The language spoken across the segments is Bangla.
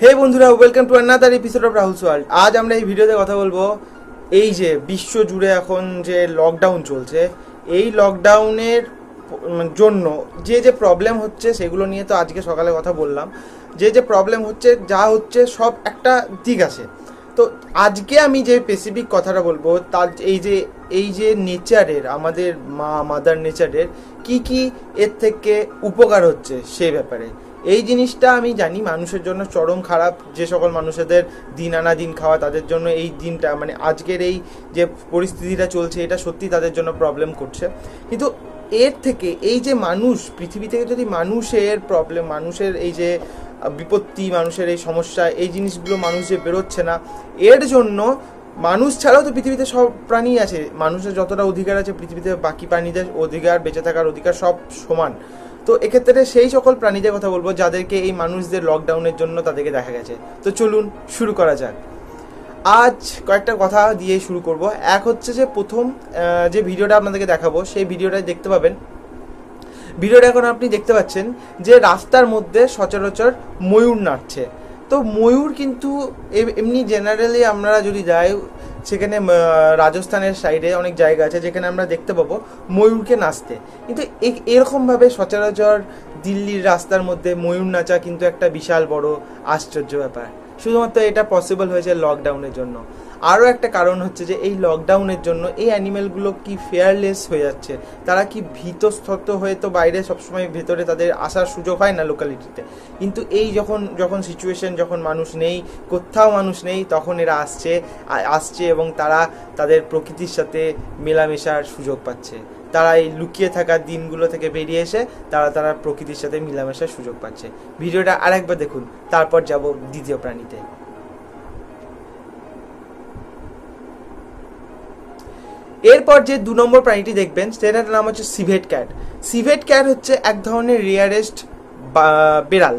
হে বন্ধুরা, welcome to another episode of Rahul's world. আজ আমরা এই ভিডিওতে কথা বলবো এই যে বিশ্ব জুড়ে এখন যে লকডাউন চলছে, এই লকডাউনের জন্য যে প্রবলেম হচ্ছে সেগুলো নিয়ে তো আজকে সকালে কথা বললাম। যে প্রবলেম হচ্ছে, যা হচ্ছে সব একটা দিক আছে। তো আজকে আমি যে স্পেসিফিক কথাটা বলবো তার এই যে নেচারের, আমাদের মাদার নেচারের কি এর থেকে উপকার হচ্ছে সেই ব্যাপারে। এই জিনিসটা আমি জানি মানুষের জন্য চরম খারাপ। যে সকল মানুষদের দিন আনা দিন খাওয়া, তাদের জন্য এই দিনটা, মানে আজকের এই যে পরিস্থিতিটা চলছে, এটা সত্যি তাদের জন্য প্রবলেম করছে। কিন্তু এর থেকে এই যে মানুষ, পৃথিবী থেকে যদি মানুষের প্রবলেম, মানুষের এই যে বিপত্তি, মানুষের এই সমস্যা, এই জিনিসগুলো মানুষ যে বেরোচ্ছে না, এর জন্য মানুষ ছাড়াও তো পৃথিবীতে সব প্রাণী আছে। মানুষের যতটা অধিকার আছে পৃথিবীতে বাকি প্রাণীদের অধিকার, বেঁচে থাকার অধিকার সব সমান। তো এক্ষেত্রে সেই সকল প্রাণীদের কথা বলবো যাদেরকে এই মানুষদের লকডাউনের জন্য তাদেরকে দেখা গেছে। তো চলুন শুরু করা যাক। আজ কয়েকটা কথা দিয়ে শুরু করব। এক হচ্ছে যে প্রথম যে ভিডিওটা আপনাদেরকে দেখাবো, সেই ভিডিওটা দেখতে পাবেন। ভিডিওটা এখন আপনি দেখতে পাচ্ছেন যে রাস্তার মধ্যে সচরাচর ময়ূর নাচছে। তো ময়ূর কিন্তু এমনি জেনারেলি আমরা যদি যাই, সেখানে রাজস্থানের সাইডে অনেক জায়গা আছে যেখানে আমরা দেখতে পাবো ময়ূরকে নাচতে। কিন্তু এরকমভাবে সচরাচর দিল্লির রাস্তার মধ্যে ময়ূর নাচা কিন্তু একটা বিশাল বড় আশ্চর্য ব্যাপার। শুধুমাত্র এটা পসিবল হয়েছে লকডাউনের জন্য। আরও একটা কারণ হচ্ছে যে এই লকডাউনের জন্য এই অ্যানিমেলগুলো কি ফেয়ারলেস হয়ে যাচ্ছে। তারা কি ভীতস্তত হয়ে তো বাইরে সবসময় ভেতরে তাদের আসার সুযোগ হয় না লোকালিটিতে, কিন্তু এই যখন সিচুয়েশন, যখন মানুষ নেই, কোথাও মানুষ নেই, তখন এরা আসছে এবং তারা তাদের প্রকৃতির সাথে মেলামেশার সুযোগ পাচ্ছে। তারা এই লুকিয়ে থাকার দিনগুলো থেকে বেরিয়ে এসে তারা প্রকৃতির সাথে মেলামেশার সুযোগ পাচ্ছে। ভিডিওটা আরেকবার দেখুন, তারপর যাব দ্বিতীয় প্রাণীতে। এরপর যে 2 নম্বর প্রাণীটি দেখবেন সেটার নাম হচ্ছে সিভেট ক্যাট। সিভেট ক্যাট হচ্ছে এক ধরনের রেয়ারেস্ট বেড়াল।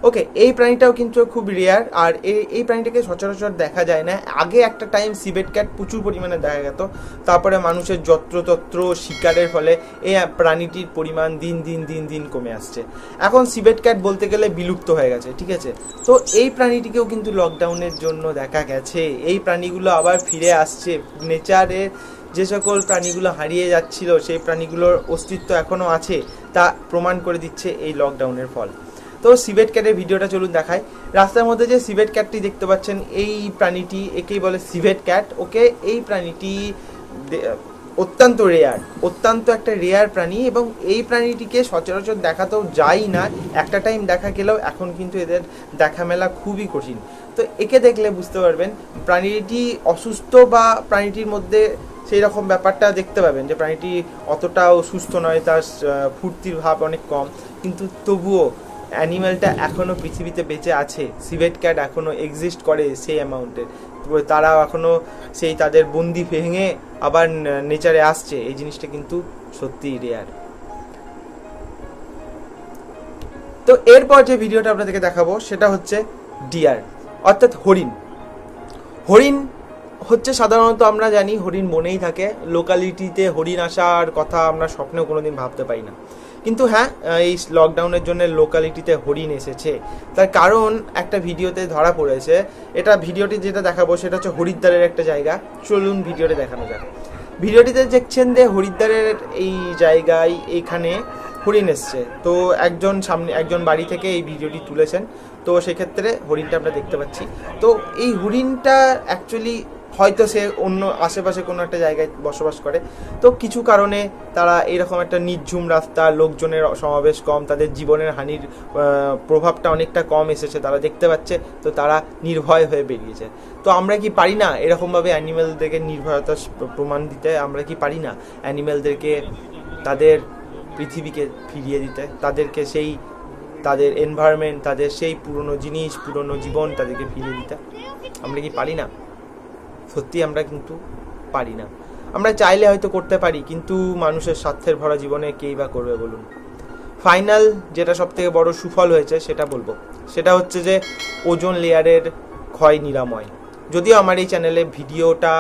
ওকে, এই প্রাণীটাও কিন্তু খুব রেয়ার, আর এই প্রাণীটাকে সচরাচর দেখা যায় না। আগে একটা টাইম সিভেট ক্যাট প্রচুর পরিমাণে দেখা যেত, তারপরে মানুষের যত্রতত্র শিকারের ফলে এই প্রাণীটির পরিমাণ দিন দিন কমে আসছে। এখন সিভেট ক্যাট বলতে গেলে বিলুপ্ত হয়ে গেছে, ঠিক আছে। তো এই প্রাণীটিকেও কিন্তু লকডাউনের জন্য দেখা গেছে। এই প্রাণীগুলো আবার ফিরে আসছে। নেচারের যে সকল প্রাণীগুলো হারিয়ে যাচ্ছিল, সেই প্রাণীগুলোর অস্তিত্ব এখনও আছে, তা প্রমাণ করে দিচ্ছে এই লকডাউনের ফল। তো সিভেট ক্যাটের ভিডিওটা চলুন দেখায়। রাস্তার মধ্যে যে সিভেট ক্যাটটি দেখতে পাচ্ছেন, এই প্রাণীটি, একেই বলে সিভেট ক্যাট। ওকে, এই প্রাণীটি অত্যন্ত একটা রেয়ার প্রাণী, এবং এই প্রাণীটিকে সচরাচর দেখা তো যায় না। একটা টাইম দেখা গেলেও এখন কিন্তু এদের দেখা মেলা খুবই কঠিন। তো একে দেখলে বুঝতে পারবেন প্রাণীটি অসুস্থ, বা প্রাণীটির মধ্যে সেই রকম ব্যাপারটা দেখতে পাবেন যে প্রাণীটি অতটাও সুস্থ নয়, তার ফুর্তির ভাব অনেক কম, কিন্তু তবুও অ্যানিম্যালটা এখনও পৃথিবীতে বেঁচে আছে। সিভেট ক্যাট এখনও এক্সিস্ট করে সেই অ্যামাউন্টের। তারাও এখনও সেই তাদের বন্দি ভেঙে আবার নেচারে আসছে। এই জিনিসটা কিন্তু সত্যিই রেয়ার। তো এরপর যে ভিডিওটা আপনাদেরকে দেখাবো সেটা হচ্ছে ডিয়ার, অর্থাৎ হরিণ। হরিণ হচ্ছে সাধারণত আমরা জানি হরিণ বনেই থাকে। লোকালিটিতে হরিণ আসার কথা আমরা স্বপ্নেও কোনোদিন ভাবতে পারি না, কিন্তু হ্যাঁ, এই লকডাউনের জন্য লোকালিটিতে হরিণ এসেছে। তার কারণ একটা ভিডিওতে ধরা পড়েছে। এটা ভিডিওটি যেটা দেখাবো সেটা হচ্ছে হরিদ্বারের একটা জায়গা। চলুন ভিডিওটি দেখানো যাক। ভিডিওটিতে দেখছেন যে হরিদ্বারের এই জায়গায় এইখানে হরিণ এসছে। তো একজন বাড়ি থেকে এই ভিডিওটি তুলেছেন। তো সেক্ষেত্রে হরিণটা আমরা দেখতে পাচ্ছি। তো এই হরিণটা অ্যাকচুয়ালি হয়তো সে অন্য আশেপাশে কোনো একটা জায়গায় বসবাস করে। তো কিছু কারণে তারা এরকম একটা নির্ঝুম রাস্তা, লোকজনের সমাবেশ কম, তাদের জীবনের হানির প্রভাবটা অনেকটা কম এসেছে, তারা দেখতে পাচ্ছে। তো তারা নির্ভয় হয়ে বেরিয়েছে। তো আমরা কি পারি না এরকমভাবে অ্যানিমেলদেরকে নির্ভয়তার প্রমাণ দিতে? আমরা কি পারি না অ্যানিমেলদেরকে তাদের পৃথিবীকে ফিরিয়ে দিতে, তাদেরকে সেই তাদের এনভায়রনমেন্ট, তাদের সেই পুরনো জিনিস, পুরনো জীবন তাদেরকে ফিরিয়ে দিতে? আমরা কি পারি না? সত্যি আমরা কিন্তু পারি না। আমরা চাইলে হয়তো করতে পারি, কিন্তু মানুষের স্বার্থের ভরা জীবনে কেই বা করবে বলুন। ফাইনাল যেটা সবথেকে বড় সুফল হয়েছে সেটা বলবো, সেটা হচ্ছে যে ওজোন লেয়ারের ক্ষয় নিরাময়। যদিও আমার এই চ্যানেলে ভিডিওটা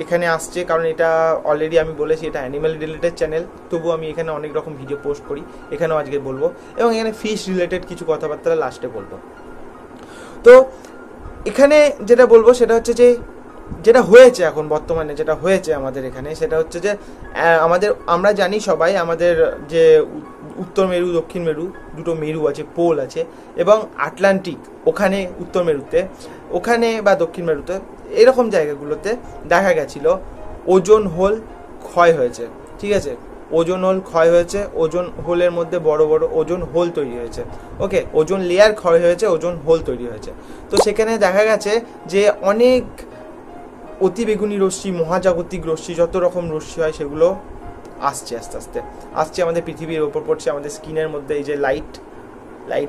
এখানে আসছে, কারণ এটা অলরেডি আমি বলেছি এটা অ্যানিম্যাল রিলেটেড চ্যানেল, তবু আমি এখানে অনেক রকম ভিডিও পোস্ট করি, এখানেও আজকে বলবো। এবং এখানে ফিশ রিলেটেড কিছু কথাবার্তা লাস্টে বলবো। তো এখানে যেটা বলবো সেটা হচ্ছে যে যেটা হয়েছে এখন বর্তমানে যেটা হয়েছে আমাদের এখানে সেটা হচ্ছে যে আমরা জানি সবাই আমাদের যে উত্তর মেরু দক্ষিণ মেরু দুটো মেরু আছে, পোল আছে, এবং আটলান্টিক ওখানে উত্তর মেরুতে ওখানে বা দক্ষিণ মেরুতে এরকম জায়গাগুলোতে দেখা গেছিল ওজোন হোল ক্ষয় হয়েছে। ঠিক আছে, ওজোন হোল ক্ষয় হয়েছে, ওজোন হোলের মধ্যে বড় বড় ওজোন হোল তৈরি হয়েছে। ওকে, ওজোন লেয়ার ক্ষয় হয়েছে, ওজোন হোল তৈরি হয়েছে। তো সেখানে দেখা গেছে যে অনেক অতিবেগুনি রশ্মি, মহাজাগতিক রশ্মি, যত রকম রশ্মি হয় সেগুলো আসছে আস্তে আস্তে আসছে আমাদের পৃথিবীর ওপর পড়ছে, আমাদের স্কিনের মধ্যে। এই যে লাইট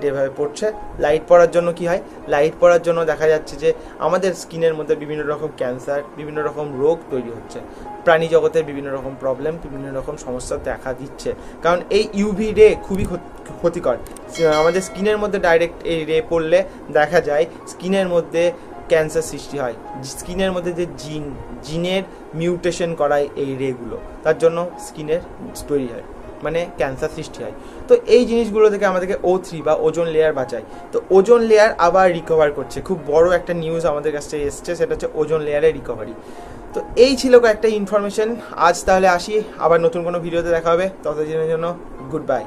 এভাবে পড়ছে, লাইট পড়ার জন্য কি হয়, লাইট পড়ার জন্য দেখা যাচ্ছে যে আমাদের স্কিনের মধ্যে বিভিন্ন রকম ক্যান্সার, বিভিন্ন রকম রোগ তৈরি হচ্ছে, প্রাণী জগতের বিভিন্ন রকম প্রবলেম, বিভিন্ন রকম সমস্যা দেখা দিচ্ছে। কারণ এই ইউভি রে খুবই ক্ষতিকর। আমাদের স্কিনের মধ্যে ডাইরেক্ট এই রে পড়লে দেখা যায় স্কিনের মধ্যে ক্যান্সার সৃষ্টি হয়। স্কিনের মধ্যে যে জিনের মিউটেশন করায় এই রেগুলো, তার জন্য স্কিনের তৈরি হয়, মানে ক্যান্সার সৃষ্টি হয়। তো এই জিনিসগুলো থেকে আমাদেরকে O3 বা ওজোন লেয়ার বাঁচায়। তো ওজোন লেয়ার আবার রিকভার করছে, খুব বড় একটা নিউজ আমাদের কাছে এসছে, সেটা হচ্ছে ওজোন লেয়ারের রিকভারি। তো এই ছিল একটা ইনফরমেশন। আজ তাহলে আসি, আবার নতুন কোনো ভিডিওতে দেখা হবে, ততদিনের জন্য গুড বাই।